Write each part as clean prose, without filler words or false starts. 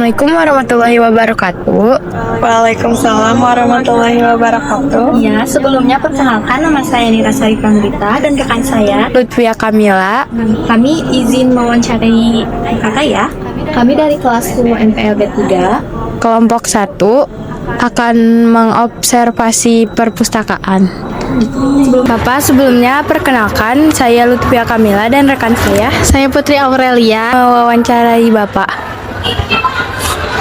Assalamualaikum warahmatullahi wabarakatuh. Waalaikumsalam warahmatullahi wabarakatuh. Ya, sebelumnya perkenalkan nama saya Nira Sari Prangrita dan rekan saya. Lutfia Kamila. Kami izin mewawancarai kakak ya. Kami dari kelas 10 MPLB 3. Kelompok 1 akan mengobservasi perpustakaan. Bapak, sebelumnya perkenalkan saya Lutfia Kamila dan rekan saya Putri Aurelia mewawancarai Bapak.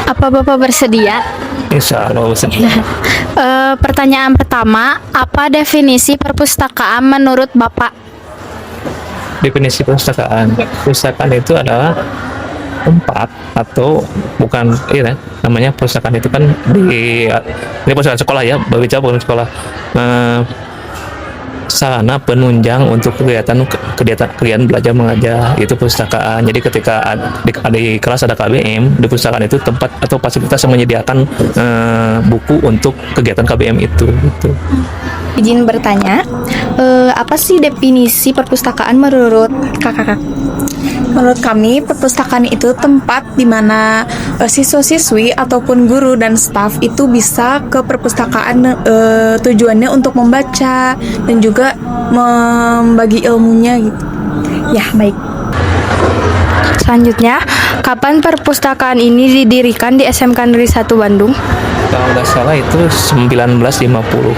Apa Bapak bersedia? Insya Allah bersedia. Pertanyaan pertama, apa definisi perpustakaan menurut Bapak? Definisi perpustakaan. Perpustakaan itu adalah tempat atau bukan namanya perpustakaan itu kan ini perpustakaan sekolah ya, berbicara bukan sekolah. Sarana penunjang untuk kegiatan belajar mengajar itu perpustakaan. Jadi ketika di kelas ada KBM, di perpustakaan itu tempat atau fasilitas yang menyediakan buku untuk kegiatan KBM itu. Gitu. Izin bertanya, apa sih definisi perpustakaan menurut kakak? Menurut kami, perpustakaan itu tempat di mana siswa-siswi ataupun guru dan staf itu bisa ke perpustakaan tujuannya untuk membaca dan juga membagi ilmunya gitu. Ya, baik. Selanjutnya, kapan perpustakaan ini didirikan di SMK Negeri 1 Bandung? Kalau nggak salah itu 1950.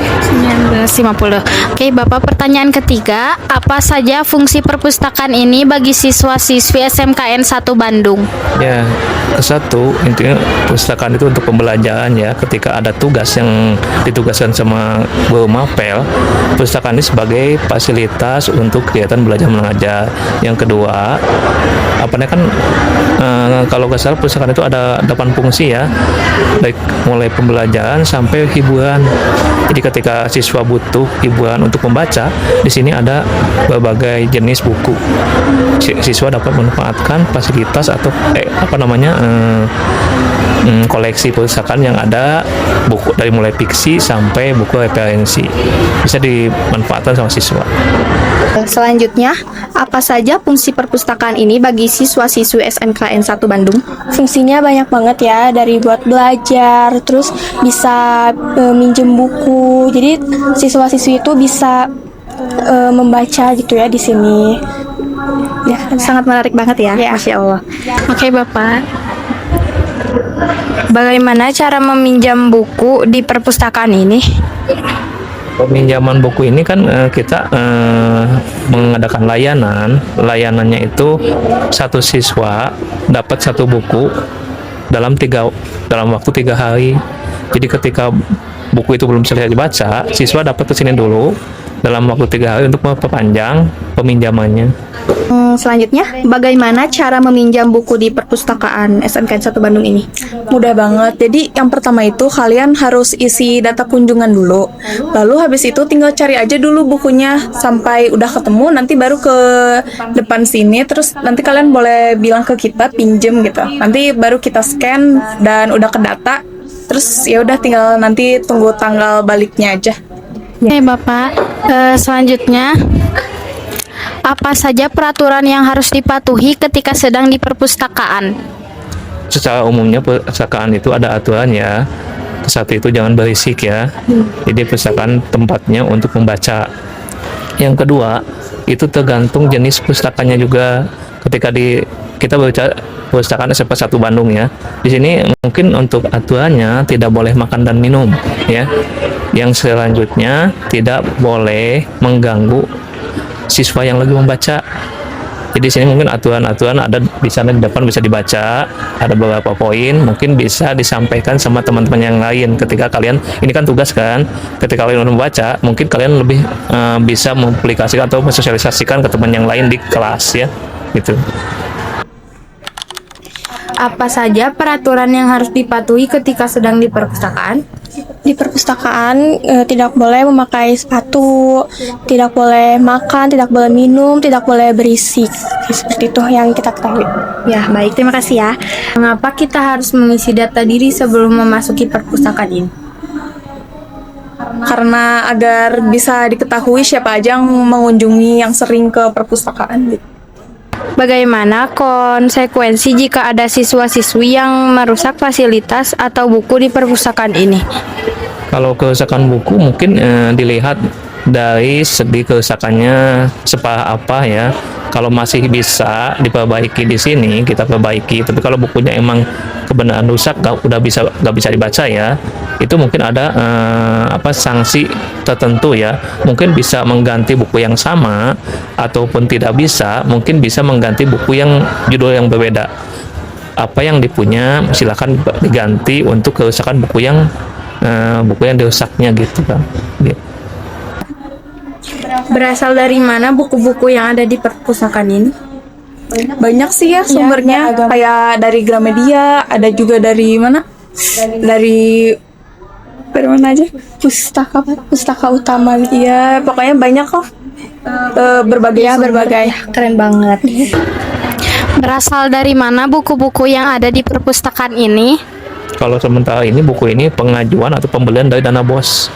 1950. Oke, Bapak, pertanyaan ketiga, apa saja fungsi perpustakaan ini bagi siswa-siswi SMKN 1 Bandung? Ya, satu intinya perpustakaan itu untuk pembelajaran ya. Ketika ada tugas yang ditugaskan sama guru mapel, perpustakaan ini sebagai fasilitas untuk kegiatan belajar mengajar. Yang kedua, kalau nggak salah perpustakaan itu ada 8 fungsi ya, baik mulai pembelajaran sampai hiburan. Jadi ketika siswa butuh hiburan untuk membaca, di sini ada berbagai jenis buku. Siswa dapat memanfaatkan fasilitas atau koleksi perpustakaan yang ada buku dari mulai fiksi sampai buku referensi. Bisa dimanfaatkan sama siswa. Selanjutnya, apa saja fungsi perpustakaan ini bagi siswa-siswi SMKN 1 Bandung? Fungsinya banyak banget ya, dari buat belajar, terus bisa minjem buku. Jadi siswa-siswi itu bisa membaca gitu ya di sini. Ya, sangat menarik banget ya. Masya Allah. Oke, Bapak. Bagaimana cara meminjam buku di perpustakaan ini? Peminjaman buku ini kan kita mengadakan layanannya itu satu siswa dapat satu buku dalam waktu 3 hari. Jadi ketika buku itu belum selesai dibaca, siswa dapat kesini dulu dalam waktu 3 hari untuk memperpanjang peminjamannya. Selanjutnya, bagaimana cara meminjam buku di perpustakaan SMKN 1 Bandung ini? Mudah banget. Jadi yang pertama itu kalian harus isi data kunjungan dulu. Lalu habis itu tinggal cari aja dulu bukunya sampai udah ketemu, nanti baru ke depan sini, terus nanti kalian boleh bilang ke kita pinjem gitu. Nanti baru kita scan dan udah ke data. Terus ya udah tinggal nanti tunggu tanggal baliknya aja. Oke, Bapak. Selanjutnya, apa saja peraturan yang harus dipatuhi ketika sedang di perpustakaan? Secara umumnya perpustakaan itu ada aturan ya. Satu itu jangan berisik ya. Jadi perpustakaan tempatnya untuk membaca. Yang kedua, itu tergantung jenis perpustakaannya juga. Ketika kita berbicara perpustakaan SMK 1 Bandung ya. Di sini mungkin untuk aturannya tidak boleh makan dan minum ya. Yang selanjutnya tidak boleh mengganggu siswa yang lagi membaca. Jadi di sini mungkin aturan-aturan ada di sana di depan bisa dibaca, ada beberapa poin mungkin bisa disampaikan sama teman-teman yang lain ketika kalian ini kan tugas kan, ketika kalian membaca mungkin kalian lebih bisa mempublikasikan atau mensosialisasikan ke teman yang lain di kelas ya, gitu. Apa saja peraturan yang harus dipatuhi ketika sedang di perpustakaan? Di perpustakaan tidak boleh memakai sepatu, tidak boleh makan, tidak boleh minum, tidak boleh berisik. Seperti itu yang kita ketahui. Ya, baik. Terima kasih ya. Mengapa kita harus mengisi data diri sebelum memasuki perpustakaan ini? Karena agar bisa diketahui siapa aja yang mengunjungi yang sering ke perpustakaan gitu. Bagaimana konsekuensi jika ada siswa-siswi yang merusak fasilitas atau buku di perpustakaan ini? Kalau kerusakan buku mungkin dilihat dari segi kerusakannya separah apa ya. Kalau masih bisa diperbaiki di sini kita perbaiki. Tapi kalau bukunya emang kebenaran rusak, nggak bisa dibaca ya, itu mungkin ada sanksi tertentu ya. Mungkin bisa mengganti buku yang sama, ataupun tidak bisa, mungkin bisa mengganti buku yang judul yang berbeda. Apa yang dipunya silakan diganti untuk kerusakan buku yang dirusaknya gitu kan. Gitu. Berasal dari mana buku-buku yang ada di perpustakaan ini? Banyak sih ya sumbernya, kayak dari Gramedia, ada juga dari mana? Dari mana aja? Pustaka utama gitu ya. Pokoknya banyak kok. Berbagai sumber. Keren banget. Berasal dari mana buku-buku yang ada di perpustakaan ini? Kalau sementara ini buku ini pengajuan atau pembelian dari dana BOS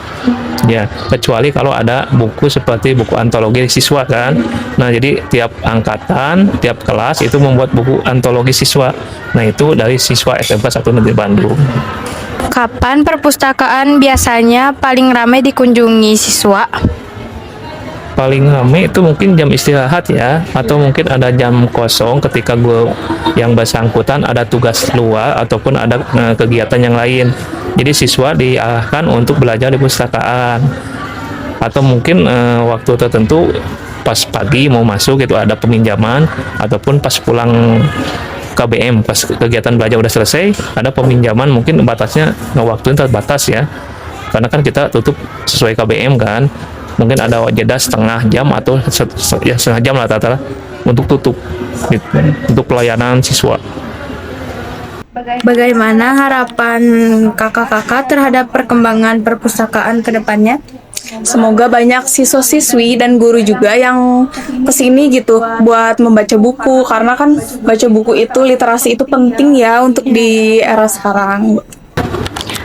ya, kecuali kalau ada buku seperti buku antologi siswa kan. Nah, jadi tiap angkatan, tiap kelas itu membuat buku antologi siswa. Nah, itu dari siswa SMK 1 Negeri Bandung. Kapan perpustakaan biasanya paling ramai dikunjungi siswa? Paling ramai itu mungkin jam istirahat ya, atau mungkin ada jam kosong ketika guru yang bersangkutan ada tugas luar ataupun ada kegiatan yang lain. Jadi siswa diarahkan untuk belajar di perpustakaan, atau mungkin waktu tertentu pas pagi mau masuk itu ada peminjaman, ataupun pas pulang KBM pas kegiatan belajar udah selesai ada peminjaman, mungkin batasnya waktunya terbatas ya, karena kan kita tutup sesuai KBM kan. Mungkin ada jeda setengah jam atau setengah jam lah rata-rata untuk tutup gitu, untuk pelayanan siswa. Bagaimana harapan kakak-kakak terhadap perkembangan perpustakaan ke depannya? Semoga banyak siswa-siswi dan guru juga yang kesini gitu buat membaca buku, karena kan baca buku itu, literasi itu penting ya untuk di era sekarang.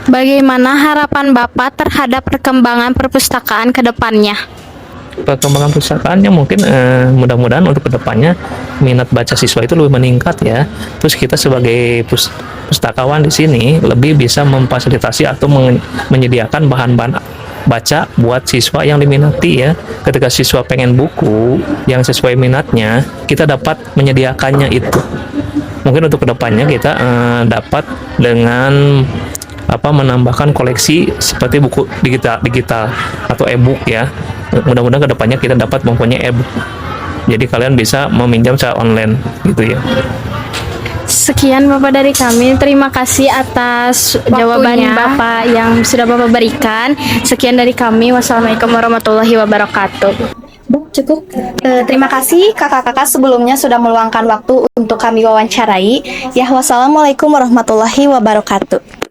Bagaimana harapan Bapak terhadap perkembangan perpustakaan ke depannya? Perkembangan perpustakaannya mungkin mudah-mudahan untuk kedepannya minat baca siswa itu lebih meningkat ya. Terus kita sebagai pustakawan di sini lebih bisa memfasilitasi atau menyediakan bahan-bahan baca buat siswa yang diminati ya. Ketika siswa pengen buku yang sesuai minatnya, kita dapat menyediakannya itu. Mungkin untuk kedepannya kita dapat dengan menambahkan koleksi seperti buku digital atau e-book ya. Mudah-mudahan kedepannya kita dapat mempunyai e-book. Jadi kalian bisa meminjam secara online gitu ya. Sekian Bapak dari kami. Terima kasih atas jawaban Bapak yang sudah Bapak berikan. Sekian dari kami. Wassalamualaikum warahmatullahi wabarakatuh. Cukup. Terima kasih kakak-kakak sebelumnya sudah meluangkan waktu untuk kami wawancarai. Ya, wassalamualaikum warahmatullahi wabarakatuh.